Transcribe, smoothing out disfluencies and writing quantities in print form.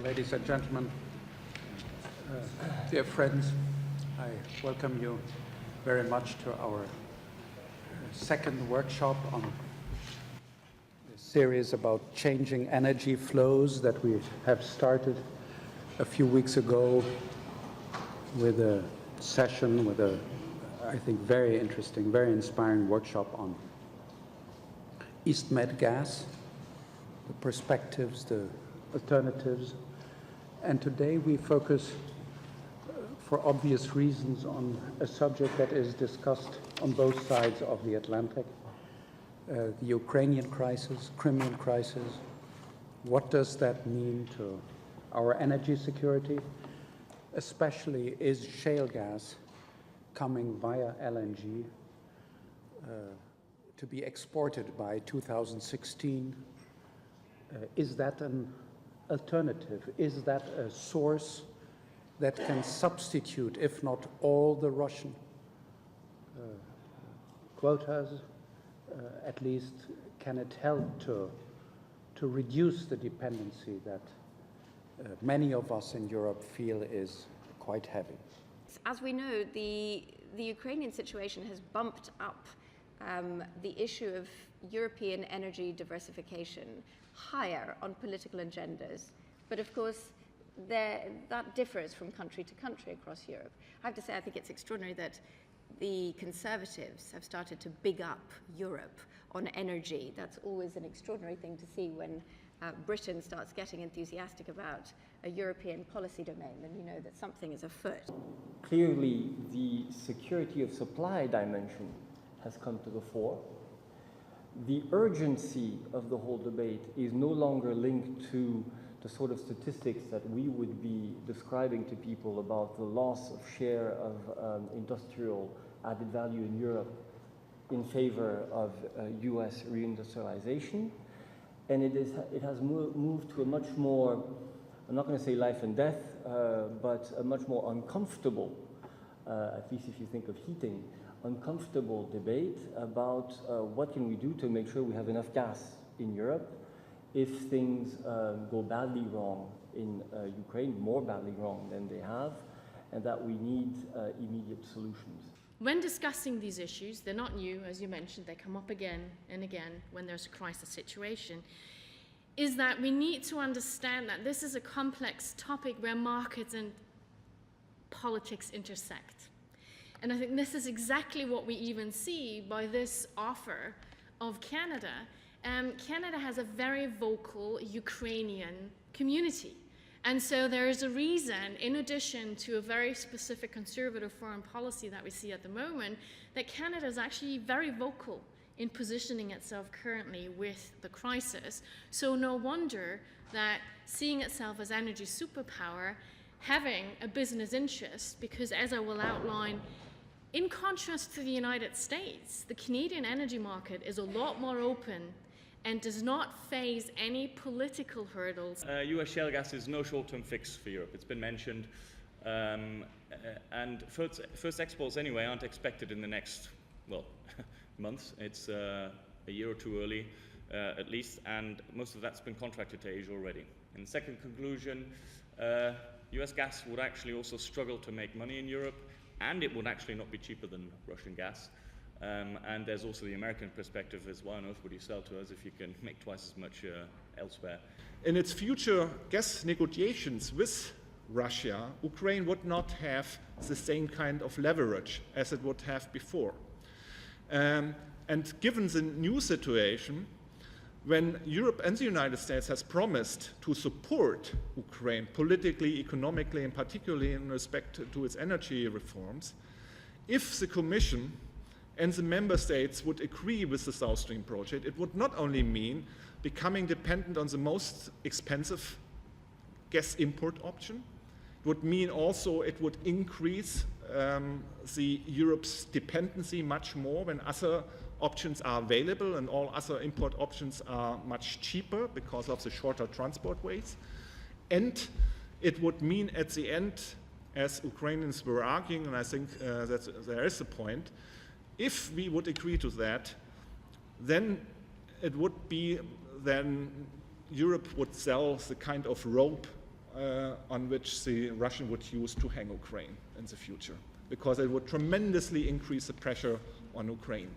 ladies and gentlemen, dear friends, I welcome you very much to our second workshop on a series about changing energy flows that we have started a few weeks ago with a session with a, I think, very interesting, very inspiring workshop on East Med gas, the perspectives, the alternatives. And today we focus, for obvious reasons, on a subject that is discussed on both sides of the Atlantic, the Ukrainian crisis, Crimean crisis. What does that mean to our energy security? Especially, is shale gas coming via LNG to be exported by 2016? Is that an alternative? Is that a source that can substitute, if not all, the Russian quotas? At least, can it help to reduce the dependency that many of us in Europe feel is quite heavy? As we know, the Ukrainian situation has bumped up the issue of European energy diversification higher on political agendas. But of course, that differs from country to country across Europe. I have to say, I think it's extraordinary that the Conservatives have started to big up Europe on energy. That's always an extraordinary thing to see when Britain starts getting enthusiastic about a European policy domain, then you know that something is afoot. Clearly, the security of supply dimension has come to the fore. The urgency of the whole debate is no longer linked to the sort of statistics that we would be describing to people about the loss of share of industrial added value in Europe in favor of US reindustrialization. And it has moved to a much more, I'm not going to say life and death, but a much more uncomfortable, at least if you think of heating, uncomfortable debate about what can we do to make sure we have enough gas in Europe if things go badly wrong in Ukraine, more badly wrong than they have, and that we need immediate solutions. When discussing these issues, they're not new, as you mentioned, they come up again and again when there's a crisis situation, is that we need to understand that this is a complex topic where markets and politics intersect. And I think this is exactly what we even see by this offer of Canada. Canada has a very vocal Ukrainian community. And so there is a reason, in addition to a very specific conservative foreign policy that we see at the moment, that Canada is actually very vocal in positioning itself currently with the crisis. So no wonder that seeing itself as energy superpower, having a business interest, because as I will outline, in contrast to the United States, the Canadian energy market is a lot more open and does not face any political hurdles. US shale gas is no short-term fix for Europe. It's been mentioned. And first exports anyway aren't expected in the next, well, months. It's a year or two early, at least, and most of that's been contracted to Asia already. And the second conclusion, US gas would actually also struggle to make money in Europe, and it would actually not be cheaper than Russian gas. And there's also the American perspective as, why on earth would you sell to us if you can make twice as much elsewhere? In its future gas negotiations with Russia, Ukraine would not have the same kind of leverage as it would have before. And given the new situation, when Europe and the United States has promised to support Ukraine politically, economically, and particularly in respect to its energy reforms, if the Commission and the member states would agree with the South Stream project, it would not only mean becoming dependent on the most expensive gas import option, it would mean also it would increase the Europe's dependency much more when other options are available and all other import options are much cheaper because of the shorter transport ways. And it would mean at the end, as Ukrainians were arguing, and I think that there is a point, if we would agree to that, then it would be, then Europe would sell the kind of rope on which the Russian would use to hang Ukraine in the future, because it would tremendously increase the pressure on Ukraine.